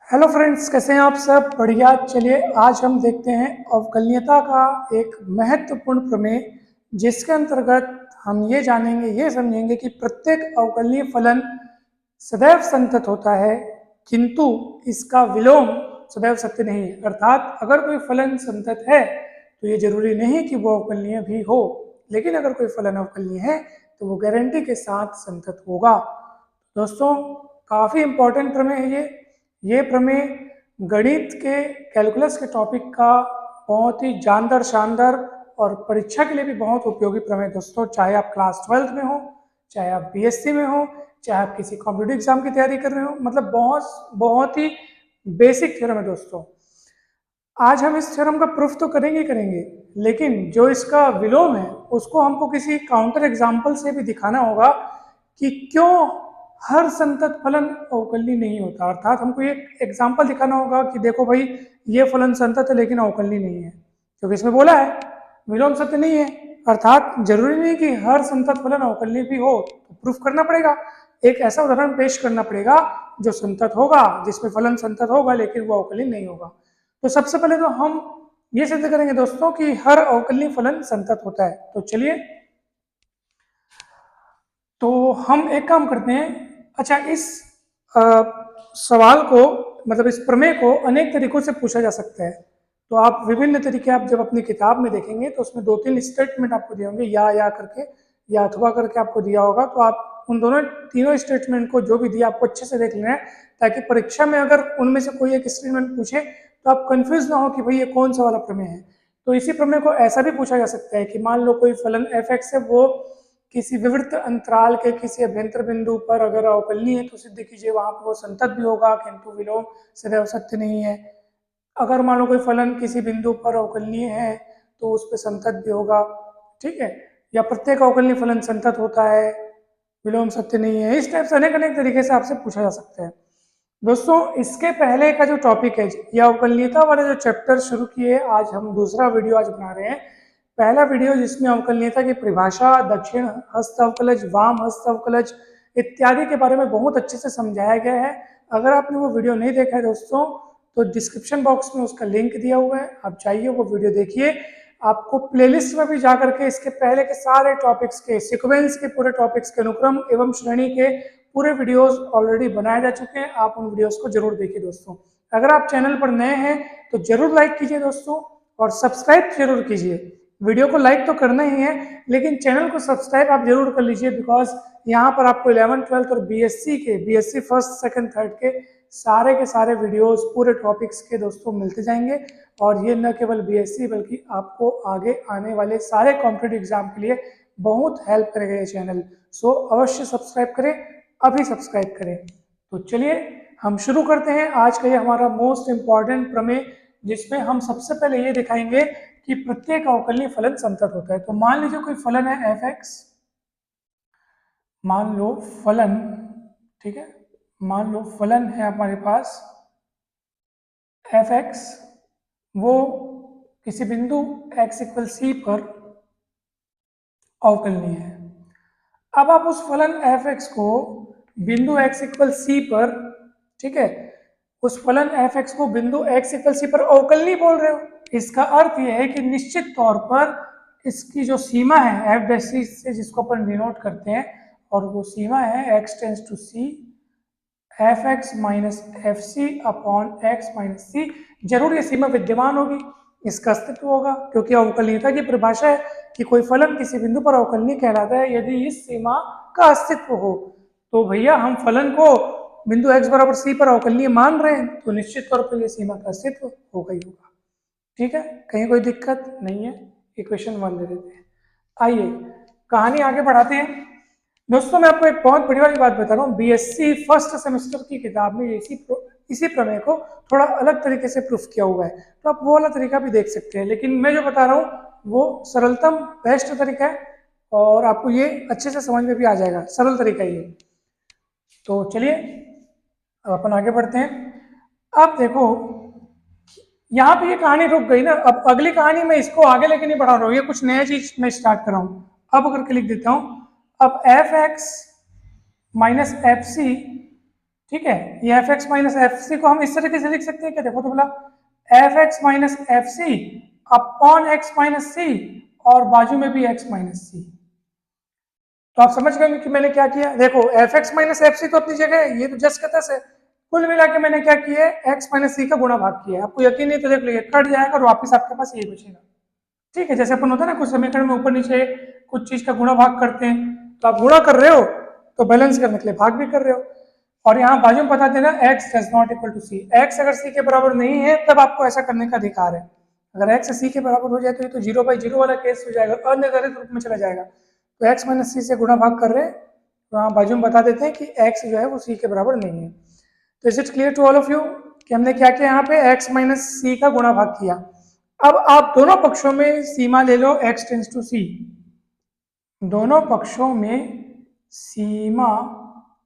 Hello friends, कैसे हैं आप सब? बढ़िया। चलिए आज हम देखते हैं अवकलनीयता का एक महत्वपूर्ण प्रमेय, जिसके अंतर्गत हम ये जानेंगे, ये समझेंगे कि प्रत्येक अवकलनीय फलन सदैव संतत होता है, किंतु इसका विलोम सदैव सत्य नहीं है। अर्थात अगर कोई फलन संतत है तो ये जरूरी नहीं कि वो अवकलनीय भी हो, लेकिन अगर कोई फलन अवकलनीय है तो वो गारंटी के साथ संतत होगा। दोस्तों, काफी इंपॉर्टेंट प्रमेय है ये प्रमेय गणित के कैलकुलस के टॉपिक का बहुत ही जानदार, शानदार और परीक्षा के लिए भी बहुत उपयोगी प्रमेय दोस्तों। चाहे आप क्लास 12th में हो, चाहे आप बीएससी में हो, चाहे आप किसी कॉम्पिटिटिव एग्जाम की तैयारी कर रहे हो, मतलब बहुत बहुत ही बेसिक थ्योरम है दोस्तों। आज हम इस थ्योरम का प्रूफ तो करेंगे ही करेंगे, लेकिन जो इसका विलोम है उसको हमको किसी काउंटर एग्जाम्पल से भी दिखाना होगा कि क्यों हर संतत फलन अवकलनीय नहीं होता। अर्थात हमको ये एग्जाम्पल दिखाना होगा कि देखो भाई, ये फलन संतत है लेकिन अवकलनीय नहीं है, क्योंकि इसमें बोला है विलोम सत्य नहीं है। अर्थात जरूरी नहीं कि हर संतत फलन अवकलनीय भी हो, तो प्रूफ करना पड़ेगा। एक ऐसा उदाहरण पेश करना पड़ेगा जो संतत होगा, जिसमें फलन संतत होगा लेकिन वो अवकलनीय नहीं होगा। तो सबसे पहले तो हम ये सिद्ध करेंगे दोस्तों कि हर अवकलनीय फलन संतत होता है। तो चलिए, तो हम एक काम करते हैं। अच्छा, इस सवाल को, मतलब इस प्रमेय को अनेक तरीकों से पूछा जा सकता है। तो आप विभिन्न तरीके आप जब अपनी किताब में देखेंगे तो उसमें 2-3 स्टेटमेंट आपको दिए होंगे, या करके या अथवा करके आपको दिया होगा। तो आप उन दोनों तीनों स्टेटमेंट को जो भी दिया आपको अच्छे से देख लेना है, ताकि परीक्षा में अगर उनमें से कोई एक स्टेटमेंट पूछे तो आप कंफ्यूज ना हो कि भाई ये कौन सा वाला प्रमेय है। तो इसी प्रमेय को ऐसा भी पूछा जा सकता है कि मान लो कोई फलन एफ एक्स है, वो किसी विवृत अंतराल के किसी अभ्यंतर बिंदु पर अगर अवकलनीय है तो सिद्ध कीजिए वहां पर वो संतत भी होगा, किंतु विलोम सदैव सत्य नहीं है। अगर मान लो कोई फलन किसी बिंदु पर अवकलनीय है तो उस पर संतत भी होगा, ठीक है। या प्रत्येक अवकलनीय फलन संतत होता है, विलोम सत्य नहीं है। इस टाइप से अनेक अनेक तरीके से आपसे पूछा जा सकता है। दोस्तों, इसके पहले का जो टॉपिक है, या अवकलनीयता वाला जो चैप्टर शुरू किए, आज हम दूसरा वीडियो आज बना रहे हैं। पहला वीडियो जिसमें अवकलनीयता की परिभाषा, दक्षिण हस्त अवकलज, वाम हस्त अवकलज इत्यादि के बारे में बहुत अच्छे से समझाया गया है। अगर आपने वो वीडियो नहीं देखा है दोस्तों, तो डिस्क्रिप्शन बॉक्स में उसका लिंक दिया हुआ है, आप जाइए वो वीडियो देखिए। आपको प्लेलिस्ट में भी जाकर के इसके पहले के सारे टॉपिक्स के सीक्वेंस के पूरे टॉपिक्स के अनुक्रम एवं श्रेणी के पूरे वीडियोस ऑलरेडी बनाए जा चुके हैं। आप उन वीडियोस को जरूर देखिए दोस्तों। अगर आप चैनल पर नए हैं तो जरूर लाइक कीजिए दोस्तों, और सब्सक्राइब जरूर कीजिए। वीडियो को लाइक तो करना ही है, लेकिन चैनल को सब्सक्राइब आप जरूर कर लीजिए, बिकॉज यहाँ पर आपको 11th 12th और बीएससी फर्स्ट सेकंड थर्ड के सारे वीडियोस पूरे टॉपिक्स के दोस्तों मिलते जाएंगे। और ये न केवल बीएससी बल्कि आपको आगे आने वाले सारे कॉम्पिटिटिव एग्जाम के लिए बहुत हेल्प करेगा ये चैनल। सो अवश्य सब्सक्राइब करें, अभी सब्सक्राइब करें। तो चलिए हम शुरू करते हैं आज का ये हमारा मोस्ट इम्पॉर्टेंट प्रमेय, जिसमें हम सबसे पहले ये दिखाएंगे कि प्रत्येक अवकलनीय फलन संतत होता है। तो मान लीजिए कोई फलन है एफ एक्स, मान लो फलन, ठीक है, मान लो फलन है हमारे पास एफ एक्स, वो किसी बिंदु x इक्वल सी पर अवकलनीय है। अब आप उस फलन एफ एक्स को बिंदु x इक्वल सी पर, ठीक है, उस फलन एफ एक्स को बिंदु x इक्वल सी पर अवकलनीय बोल रहे हो। इसका अर्थ यह है कि निश्चित तौर पर इसकी जो सीमा है एफ डैश सी से, जिसको अपन डिनोट करते हैं, और वो सीमा है x tends to C F x minus F c upon x minus c, जरूर ये सीमा विद्यमान होगी, इसका अस्तित्व होगा, क्योंकि अवकलनीयता की परिभाषा है कि कोई फलन किसी बिंदु पर अवकलनीय कहलाता है यदि इस सीमा का अस्तित्व हो। तो भैया हम फलन को बिंदु x बराबर सी पर अवकलनीय मान रहे हैं, तो निश्चित तौर पर यह सीमा का अस्तित्व होगा ही होगा। ठीक है, कहीं कोई दिक्कत नहीं है। इक्वेशन 1 ले लेते हैं। आइए कहानी आगे बढ़ाते हैं। दोस्तों, मैं आपको एक बहुत बड़ी वाली बात बता रहा हूँ, बीएससी फर्स्ट सेमेस्टर की किताब में इसी प्रमेय को थोड़ा अलग तरीके से प्रूफ किया हुआ है, तो आप वो वाला तरीका भी देख सकते हैं। लेकिन मैं जो बता रहा हूँ वो सरलतम बेस्ट तरीका है, और आपको ये अच्छे से समझ में भी आ जाएगा, सरल तरीका ये। तो चलिए अब अपन आगे बढ़ते हैं। अब देखो, यहाँ पे ये कहानी रुक गई ना, अब अगली कहानी मैं इसको आगे लेके नहीं बढ़ा रहा हूँ, ये कुछ नया चीज मैं स्टार्ट कर रहा हूँ। अब अगर लिख देता हूँ, अब F x minus F C ठीक है। ये F x minus F C को हम इस तरीके से लिख सकते हैं क्या, देखो तो बोला f x minus F c upon x minus c और बाजू में भी एक्स माइनस सी। तो आप समझ गए कि मैंने क्या किया, देखो F x minus F C तो अपनी जगह है, ये तो जस्ट कथा से कुल मिला के मैंने क्या किया है, एक्स माइनस सी का गुणा भाग किया है। आपको यकीन नहीं तो देख लीजिए कट जाएगा और वापस आपके पास ये बचेगा। ठीक है, जैसे अपन होता है ना कुछ समीकरण में ऊपर नीचे कुछ चीज का गुणा भाग करते हैं, तो आप गुणा कर रहे हो तो बैलेंस करने के लिए भाग भी कर रहे हो। और यहाँ बाजू में बता देना x does not equal to C, x अगर c के बराबर नहीं है तब आपको ऐसा करने का अधिकार है। अगर x c के बराबर हो जाए तो ये तो 0/0 वाला केस हो जाएगा, अनिर्धारित रूप में चला जाएगा। तो x माइनस सी से गुणा भाग कर रहे हैं, तो यहाँ बाजू में बता देते हैं कि x जो है वो c के बराबर नहीं है। तो is it clear to all of you कि हमने क्या किया, यहाँ पे x माइनस सी का गुणा भाग किया। अब आप दोनों पक्षों में सीमा ले लो x टेंस टू c, दोनों पक्षों में सीमा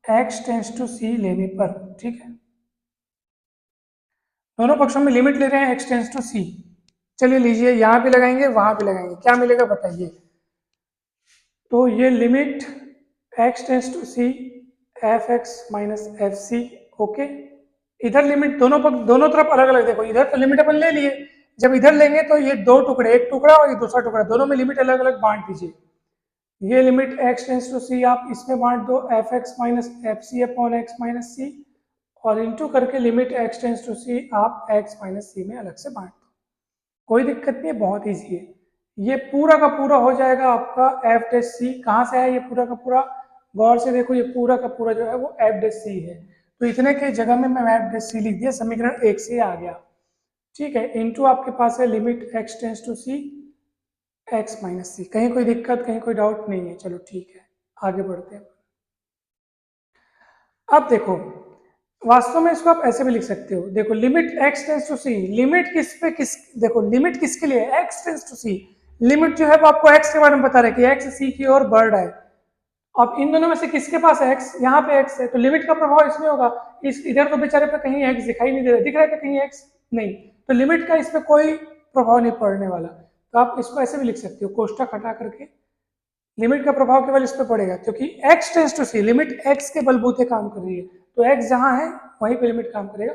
x टेंस टू c लेने पर, ठीक है, दोनों पक्षों में लिमिट ले रहे हैं x टेंस टू c। चलिए लीजिए, यहां भी लगाएंगे वहां भी लगाएंगे, क्या मिलेगा बताइए। तो ये limit x tends to c F x minus F C, okay. इधर लिमिट दोनों तरफ अलग अलग, देखो इधर तो लिमिट अपन ले लिए, जब इधर लेंगे तो ये दो टुकड़े, एक टुकड़ा और ये दूसरा टुकड़ा, दोनों में लिमिट अलग अलग बांट दीजिए। ये limit x tends to c आप इसमें बांट दो f x minus F c upon x minus c, और इंटू करके limit x tends to c आप x माइनस सी में अलग से बांट दो। कोई दिक्कत नहीं है, बहुत ईजी है। ये पूरा का पूरा हो जाएगा आपका एफ डेश सी। कहाँ से है ये पूरा का पूरा, गौर से देखो, ये पूरा का पूरा जो है वो एफ डेश सी है। तो इतने के जगह में मैं एफ डेश सी लिख दिया, समीकरण 1 से आ गया। ठीक है, इंटू आपके पास है limit x tends to c x minus c. कहीं कोई दिक्कत, कहीं कोई डाउट नहीं है, चलो ठीक है आगे बढ़ते हैं। अब देखो वास्तव में इसको आप ऐसे भी लिख सकते हो, देखो limit x tends to c, limit किस पे किस, देखो लिमिट किसके लिए है, x tends to c। Limit जो है वो आपको x के बारे में बता रहा है कि x c की ओर बढ़ रहा है। अब इन दोनों में से किसके पास है x, यहाँ पे x है, तो लिमिट का प्रभाव इसमें होगा। इस इधर तो बेचारे पे कहीं x दिखाई नहीं दे रहा, दिख रहा है कि कहीं x नहीं, तो लिमिट का इस पे कोई प्रभाव नहीं पड़ने वाला। तो आप इसको ऐसे भी लिख सकते हो, कोष्ठक हटा करके लिमिट का प्रभाव केवल इस पे पड़ेगा, क्योंकि x tends to c, limit x के बलबूते काम कर रही है, तो x जहां है वहीं पे लिमिट काम करेगा।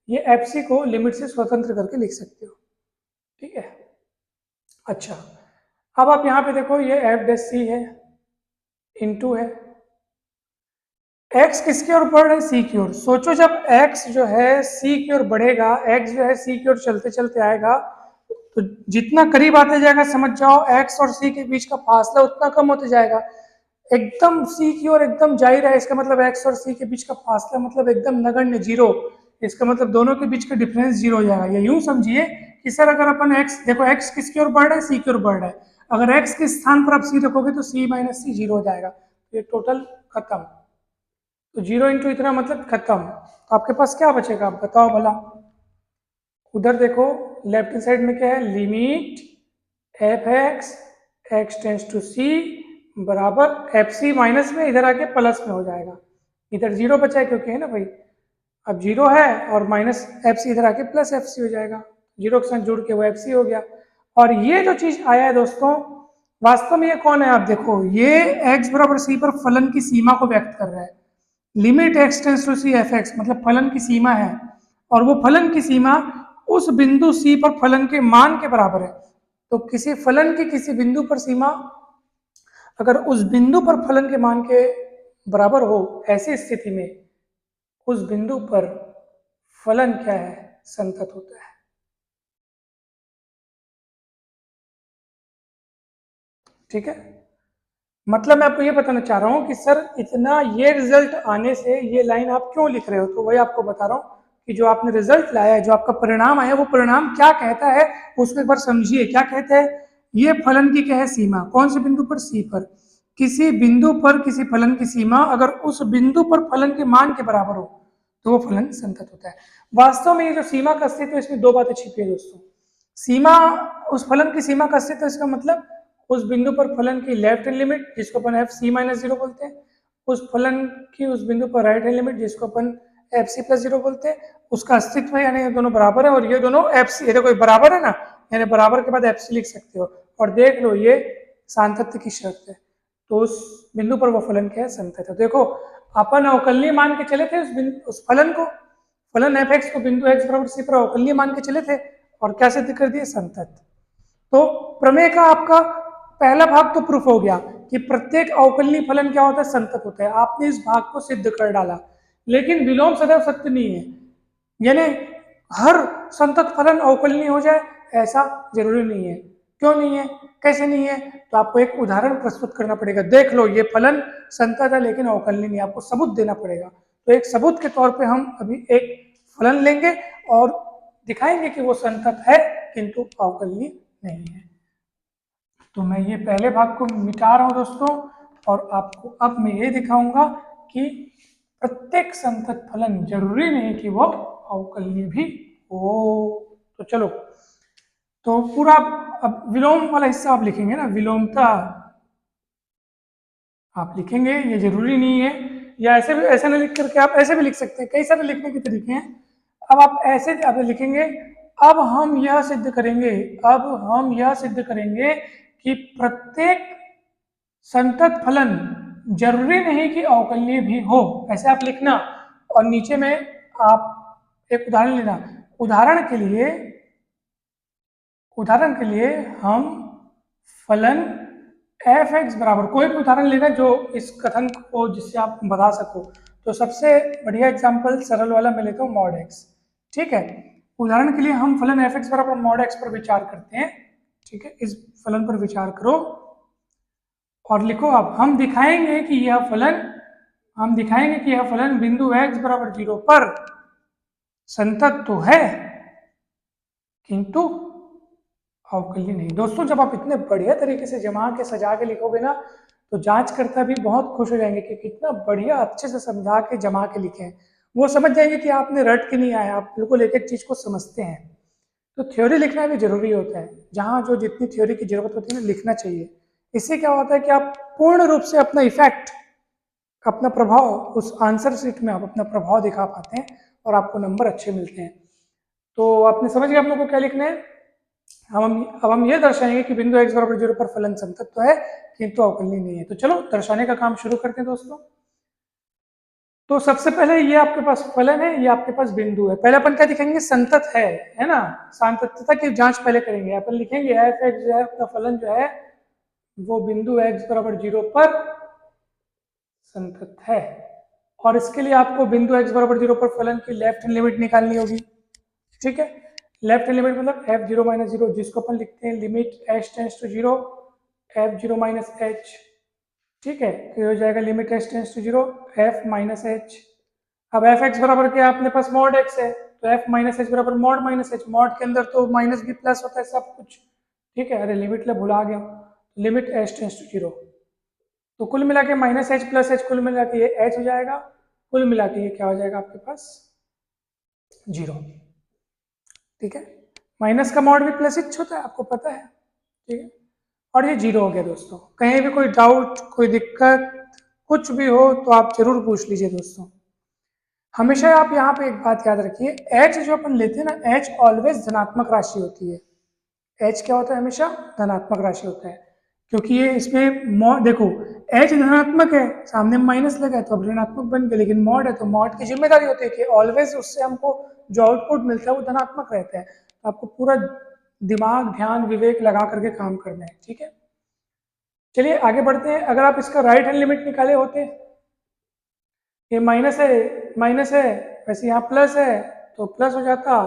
ये fc को लिमिट से स्वतंत्र करके लिख सकते हो, ठीक है। अच्छा, अब आप यहाँ पे देखो ये एफ डेश सी है, इनटू है x किसकी ओर बढ़ रहा है, c की ओर। सोचो जब x जो है c की ओर बढ़ेगा, x जो है c की ओर चलते चलते आएगा, तो जितना करीब आते जाएगा समझ जाओ x और c के बीच का फासला उतना कम होते जाएगा। एकदम c की ओर एकदम जा ही रहा है, इसका मतलब x और c के बीच का फासला मतलब एकदम नगण्य, जीरो। इसका मतलब दोनों के बीच का डिफरेंस जीरो हो जाएगा। ये यूं समझिए कि सर अगर अपन x, देखो x किसकी ओर बढ़ रहा है, c की ओर बढ़ रहा है, अगर x के स्थान पर आप c रखोगे तो c माइनस सी जीरो हो जाएगा, ये टोटल खत्म। तो जीरो इंटू इतना मतलब खत्म। तो आपके पास क्या बचेगा, आप बताओ भला। उधर देखो लेफ्ट हैंड साइड में क्या है, limit f x x tends to c बराबर एफ सी माइनस में इधर आके प्लस में हो जाएगा। इधर जीरो बचा है क्योंकि है ना भाई, अब जीरो है और माइनस एफ सी इधर आके प्लस एफ सी हो जाएगा, जीरो के साथ जुड़ के वो एफ सी हो गया। और ये जो चीज आया है दोस्तों, वास्तव में ये कौन है, आप देखो ये x बराबर सी पर फलन की सीमा को व्यक्त कर रहा है। Limit x tends to C F X मतलब फलन की सीमा है, और वो फलन की सीमा उस बिंदु C पर फलन के मान के बराबर है। तो किसी फलन की किसी बिंदु पर सीमा अगर उस बिंदु पर फलन के मान के बराबर हो, ऐसी स्थिति में उस बिंदु पर फलन क्या है, संतत होता है। ठीक है, मतलब मैं आपको ये बताना चाह रहा हूं कि सर इतना ये रिजल्ट आने से ये लाइन आप क्यों लिख रहे हो, तो वही आपको बता रहा हूं कि जो आपने रिजल्ट लाया है, जो आपका परिणाम आया, वो परिणाम क्या कहता है उसको एक बार समझिए। क्या कहता है, ये फलन की क्या है सीमा, कौन से बिंदु पर, सी पर। किसी बिंदु पर किसी फलन की सीमा अगर उस बिंदु पर फलन के मान के बराबर हो तो वो फलन संतत होता है। वास्तव में ये जो सीमा का अस्तित्व, इसमें दो बातें छिपी है दोस्तों। सीमा, उस फलन की सीमा का अस्तित्व, इसका मतलब उस बिंदु पर फलन की लेफ्ट हैंड लिमिट जिसको अपन एफ सी माइनस जीरो बोलते हैं, उस फलन की उस बिंदु पर राइट हैंड लिमिट जिसको अपन एफ सी प्लस जीरो बोलते हैं, उसका अस्तित्व है, यानी ये दोनों बराबर है। और ये दोनों एफ सी, ये देखो बराबर है ना, यानी बराबर के बाद एफ सी लिख सकते हो। और देख लो ये सांतत्य की शर्त है। तो उस बिंदु पर वो फलन क्या है, संतत है। देखो अपन अवकलनीय मान के चले थे उस फलन को, फलन एफ एक्स को बिंदु एक्स बराबर सी पर अवकलनीय मान के चले थे और क्या सिद्ध कर दिए, संतत। तो प्रमेय का आपका पहला भाग तो प्रूफ हो गया कि प्रत्येक अवकलनीय फलन क्या होता है, संतत होता है। आपने इस भाग को सिद्ध कर डाला, लेकिन विलोम सदैव सत्य नहीं है, यानी हर संतत फलन अवकलनीय हो जाए ऐसा जरूरी नहीं है। क्यों नहीं है, कैसे नहीं है, तो आपको एक उदाहरण प्रस्तुत करना पड़ेगा। देख लो ये फलन संतत है लेकिन अवकलनीय नहीं, आपको सबूत देना पड़ेगा। तो एक सबूत के तौर पे हम अभी एक फलन लेंगे और दिखाएंगे कि वो संतत है किंतु अवकलनीय नहीं है। तो मैं ये पहले भाग को मिटा रहा हूं दोस्तों, और आपको अब मैं ये दिखाऊंगा कि प्रत्येक संतत फलन जरूरी नहीं कि वो अवकलनीय भी हो। तो चलो, तो पूरा अब विलोम वाला हिस्सा आप लिखेंगे ना, विलोमता आप लिखेंगे, ये जरूरी नहीं है। या ऐसे भी, ऐसा नहीं लिख करके आप ऐसे भी लिख सकते हैं, कई सारे लिखने के तरीके हैं। अब आप ऐसे आप लिखेंगे, अब हम यह सिद्ध करेंगे, अब हम यह सिद्ध करेंगे कि प्रत्येक संतत फलन जरूरी नहीं कि अवकलनीय भी हो, ऐसे आप लिखना। और नीचे में आप एक उदाहरण लेना। उदाहरण के लिए हम फलन एफ एक्स बराबर, कोई भी उदाहरण लेना जो इस कथन को जिससे आप बता सको। तो सबसे बढ़िया एग्जांपल सरल वाला मैं लेता हूँ, मॉड एक्स। ठीक है, उदाहरण के लिए हम फलन एफ एक्स बराबर मॉड एक्स पर विचार करते हैं। ठीक है, इस फलन पर विचार करो और लिखो। अब हम दिखाएंगे कि यह फलन बिंदु एक्स बराबर 0 पर संतत तो है किंतु अवकलनीय नहीं। दोस्तों जब आप इतने बढ़िया तरीके से जमा के सजा के लिखोगे ना, तो जांचकर्ता भी बहुत खुश हो जाएंगे कि कितना बढ़िया अच्छे से समझा के जमा के लिखे हैं। वो समझ जाएंगे कि आपने रट के नहीं आया, आप बिल्कुल एक एक चीज को समझते हैं। तो थ्योरी लिखना भी जरूरी होता है, जहाँ जो जितनी थ्योरी की जरूरत होती है ना, लिखना चाहिए। इससे क्या होता है कि आप पूर्ण रूप से अपना इफेक्ट, अपना प्रभाव उस आंसर शीट में आप अपना प्रभाव दिखा पाते हैं और आपको नंबर अच्छे मिलते हैं। तो आपने समझ गया आप लोगों को क्या लिखना है। अब हम ये दर्शाएंगे कि बिंदु x बराबर 0 पर फलन संतत तो है किंतु अवकलनीय नहीं है। तो चलो दर्शाने का काम शुरू करते हैं दोस्तों। तो सबसे पहले ये आपके पास फलन है, ये आपके पास बिंदु है। पहले अपन क्या दिखेंगे, संतत है ना, संततता की जांच पहले करेंगे। अपन लिखेंगे एफ एक्स जो है अपना फलन जो है वो बिंदु x बराबर 0 पर संतत है। और इसके लिए आपको बिंदु x बराबर 0 पर फलन की लेफ्ट हैंड लिमिट निकालनी होगी। ठीक है, लेफ्ट हैंड लिमिट मतलब f0 माइनस 0, जिसको अपन लिखते हैं limit h tends to 0 f0 minus h। ठीक है, तो हो जाएगा limit h tends to 0 f minus h। अब एफ एक्स बराबर क्या है अपने पास, मॉड x है, तो f माइनस h बराबर मॉड माइनस h। मॉड के अंदर तो माइनस भी प्लस होता है सब कुछ। ठीक है, अरे लिमिट ले भुला गया, लिमिट h टेंस टू 0। तो कुल मिला के माइनस h प्लस h, कुल मिला के ये h हो जाएगा, कुल मिला के ये क्या हो जाएगा आपके पास 0। ठीक है, माइनस का मॉड भी प्लस h होता है, आपको पता है। ठीक है, और ये 0 हो गया दोस्तों। कहीं भी कोई डाउट, कोई दिक्कत, कुछ भी हो तो आप जरूर पूछ लीजिए दोस्तों। हमेशा आप यहाँ पे एक बात याद रखिए, h जो अपन लेते हैं ना, h ऑलवेज धनात्मक राशि होती है। h क्या होता है, हमेशा धनात्मक राशि होता है, क्योंकि ये इसमें मॉड, देखो h धनात्मक है, सामने माइनस लगा है तो अब ऋणात्मक बन गया, लेकिन मॉड है तो मॉड की जिम्मेदारी होती है कि ऑलवेज उससे हमको जो आउटपुट मिलता है वो धनात्मक रहता है। तो आपको पूरा दिमाग, ध्यान, विवेक लगा करके काम करना है। ठीक है, चलिए आगे बढ़ते हैं। अगर आप इसका राइट हैंड लिमिट निकाले होते, ये माइनस है, वैसे यहाँ प्लस है तो प्लस हो जाता,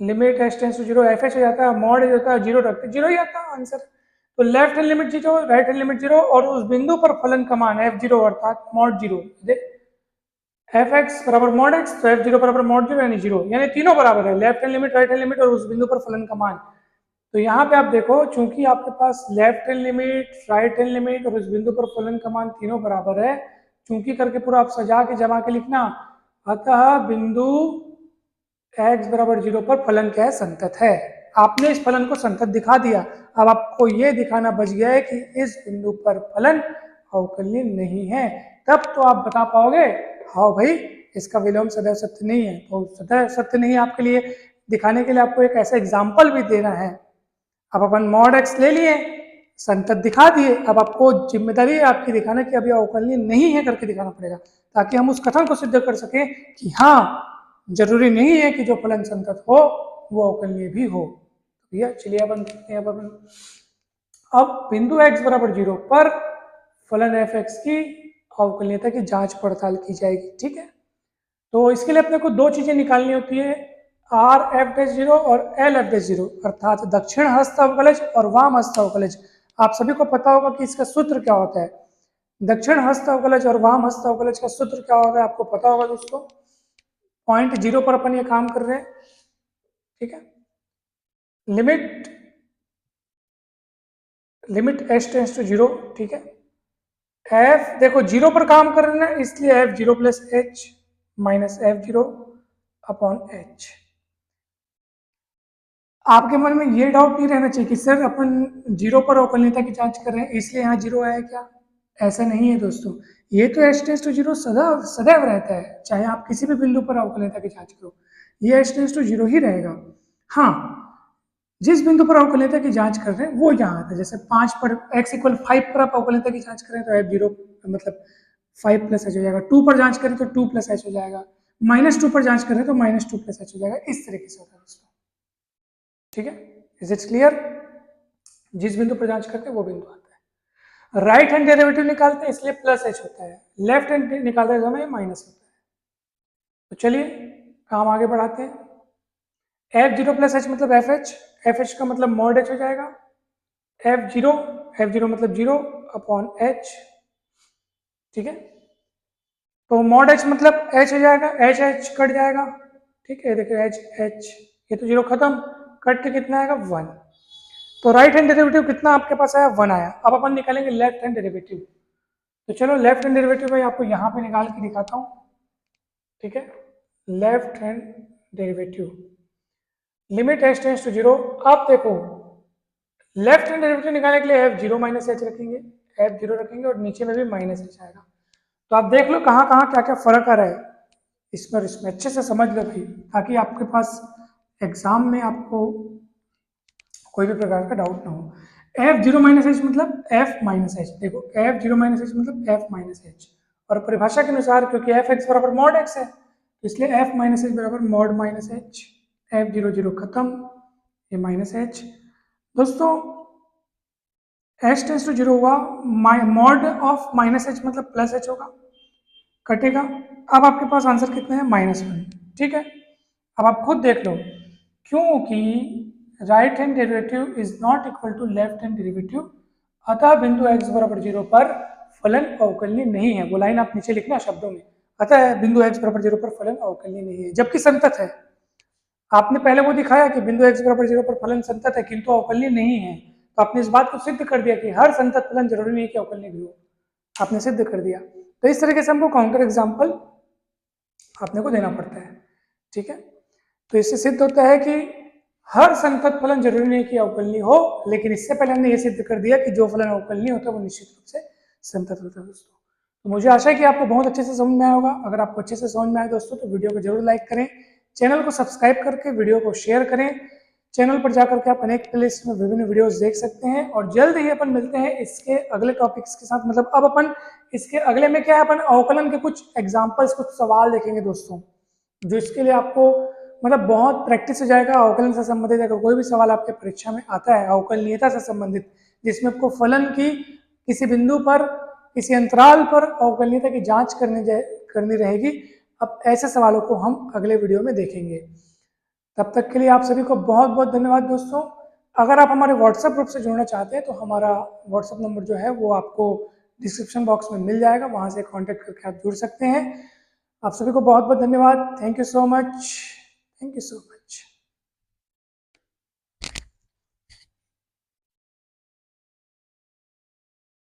limit h tends to 0 fh हो जाता है, मॉड होता है 0 रखते 0 ही आता है आंसर। तो left hand limit 0, right hand limit 0, और उस बिंदु पर फलन का मान f0 अर्थात मॉड 0। fx बराबर मॉड x, तो f0 बराबर मॉड 0 यानी 0, यानी तीनों बराबर है, left hand limit, right hand limit और उस बिंदु पर फलन का मान। तो यहाँ पे आप देखो, चूंकि आपके पास left hand limit, right hand limit और उस बिंदु पर फलन का मान तीनों बराबर है, चूंकि करके पूरा आप सजा के जमा के लिखना। अतः बिंदु x बराबर 0 पर फलन क्या है, संतत है। आपने इस फलन को संतत दिखा दिया। अब आपको यह दिखाना बच गया है कि इस बिंदु पर फलन अवकलनीय नहीं है, तब तो आप बता पाओगे हाँ भाई इसका विलोम सदैव सत्य नहीं है। तो सदैव सत्य नहीं है आपके लिए दिखाने के लिए आपको एक ऐसा एग्जाम्पल भी देना है। अब अपन मॉड x ले लिए, संतत दिखा दिए। अब आपको जिम्मेदारी है आपकी दिखाना कि अब यह अवकलनीय नहीं है करके दिखाना पड़ेगा, ताकि हम उस कथन को सिद्ध कर सकें कि हाँ, जरूरी नहीं है कि जो फलन संतत हो वो अवकलनीय भी हो। तो भैया चलिए अपन देखते हैं। अब बिंदु x बराबर 0 पर फलन f(x) की अवकलनीयता की जांच पड़ताल की जाएगी। ठीक है, तो इसके लिए अपने को दो चीजें निकालनी होती है, R(f'0) और L(f'0), अर्थात दक्षिण हस्त अवकलज और वाम हस्त अवकलज। आप सभी को पता होगा कि इसका सूत्र क्या होता है। दक्षिण हस्त अवकलज और वाम हस्त अवकलज का सूत्र क्या होगा आपको पता होगा दोस्तों। पॉइंट 0 पर अपन ये काम कर रहे हैं। ठीक है, लिमिट h टेंड्स टू 0। ठीक है, f देखो 0 पर काम कर रहे हैं, इसलिए f0 plus h minus f0 upon h। आपके मन में ये डाउट नहीं रहना चाहिए कि सर अपन 0 पर अवकलनीयता की जांच कर रहे हैं इसलिए यहाँ 0 आया क्या। ऐसा नहीं है दोस्तों, ये तो h टेंड्स टू 0 सदैव रहता है, चाहे आप किसी भी बिंदु पर अवकलनीयता की जांच करो, ये h टेंड्स टू 0 ही रहेगा। हाँ, जिस बिंदु पर अवकलनीयता की जांच कर रहे हैं वो यहाँ आता है। जैसे 5 पर x = 5 पर आप अवकलनीयता की जांच करें तो f0 मतलब 5 प्लस h हो जाएगा। 2 पर जांच करें तो 2 प्लस h हो जाएगा। -2 पर जांच करें तो -2 प्लस h हो जाएगा। इस तरीके से होता है दोस्तों। ठीक है, इज इट क्लियर। जिस बिंदु पर जांच करते हैं वो बिंदु आता है। राइट हैंड डेरिवेटिव निकालते हैं इसलिए प्लस h होता है, लेफ्ट हैंड निकालते समय माइनस होता है। तो चलिए काम आगे बढ़ाते हैं। f0 प्लस h मतलब fh का मतलब मॉड h हो जाएगा। f0 मतलब 0 अपॉन h। ठीक है, तो मॉड h मतलब h हो जाएगा, h कट जाएगा। ठीक है, देखिए h ये तो 0 खत्म, कट के कितना आएगा 1। तो राइट हैंड डेरिवेटिव कितना आपके पास आया 1 आया। अब अपन निकालेंगे लेफ्ट हैंड डेरिवेटिव। तो चलो लेफ्ट हैंड डेरिवेटिव भाई आपको यहाँ पे निकाल के दिखाता हूँ। ठीक है, left hand derivative limit h tends to 0। अब देखो लेफ्ट हैंड डेरिवेटिव निकालने के लिए f0 माइनस h रखेंगे, f0 रखेंगे और नीचे में भी माइनस h आएगा। तो आप देख लो कहाँ कहाँ क्या क्या फर्क आ रहा है इसमें अच्छे से समझ लो भाई, ताकि आपके पास एग्जाम में आपको कोई भी प्रकार का डाउट ना हो। f0 माइनस h मतलब f माइनस h। देखो f0 माइनस h मतलब f माइनस h, और परिभाषा के अनुसार क्योंकि f(x) बराबर मॉड x है तो इसलिए f माइनस h बराबर मॉड माइनस h। f0 0 खत्म, ये माइनस h। दोस्तों h टेंड्स टू 0 हुआ, मॉड ऑफ माइनस h मतलब प्लस h होगा, कटेगा। अब आपके पास आंसर कितना है -1। ठीक है, अब आप खुद देख लो, क्योंकि right hand derivative is not equal to left hand derivative, अतः बिंदु x बराबर 0 पर फलन अवकलनीय नहीं है। वो लाइन आप नीचे लिखना शब्दों में, अतः बिंदु x बराबर 0 पर फलन अवकलनीय नहीं है, जबकि संतत है। आपने पहले वो दिखाया कि बिंदु x बराबर 0 पर फलन संतत है किंतु अवकलनीय नहीं है, तो आपने इस बात को सिद्ध कर दिया कि हर संतत फलन जरूरी नहीं है कि अवकलनीय भी हो, आपने सिद्ध कर दिया। तो इस तरीके से हमको काउंटर एग्जाम्पल आपने को देना पड़ता है। ठीक है, तो इससे सिद्ध होता है कि हर संतत फलन जरूरी नहीं कि अवकलनीय हो, लेकिन इससे पहले हमने ये सिद्ध कर दिया कि जो फलन अवकलनीय होता है वो निश्चित रूप से संतत होता है दोस्तों। तो मुझे आशा है कि आपको बहुत अच्छे से समझ में आया होगा। अगर आपको अच्छे से समझ में आया दोस्तों तो वीडियो को जरूर लाइक करें, चैनल को सब्सक्राइब करके वीडियो को शेयर करें। चैनल पर जाकर के आप अनेक प्लेलिस्ट में विभिन्न वीडियोस देख सकते हैं, और जल्द ही अपन मिलते हैं इसके अगले टॉपिक्स के साथ। मतलब अब अपन इसके अगले में क्या है, अपन अवकलन के कुछ एग्जाम्पल्स, कुछ सवाल देखेंगे दोस्तों, जो इसके लिए आपको मतलब बहुत प्रैक्टिस हो जाएगा। अवकलन से संबंधित अगर कोई भी सवाल आपके परीक्षा में आता है अवकलनीयता से संबंधित, जिसमें आपको फलन की किसी बिंदु पर किसी अंतराल पर अवकलनीयता की जांच करनी रहेगी, अब ऐसे सवालों को हम अगले वीडियो में देखेंगे। तब तक के लिए आप सभी को बहुत बहुत धन्यवाद दोस्तों। अगर आप हमारे व्हाट्सएप ग्रुप से जुड़ना चाहते हैं तो हमारा व्हाट्सएप नंबर जो है वो आपको डिस्क्रिप्शन बॉक्स में मिल जाएगा, वहां से कांटेक्ट करके आप जुड़ सकते हैं। आप सभी को बहुत बहुत धन्यवाद। Thank you so much.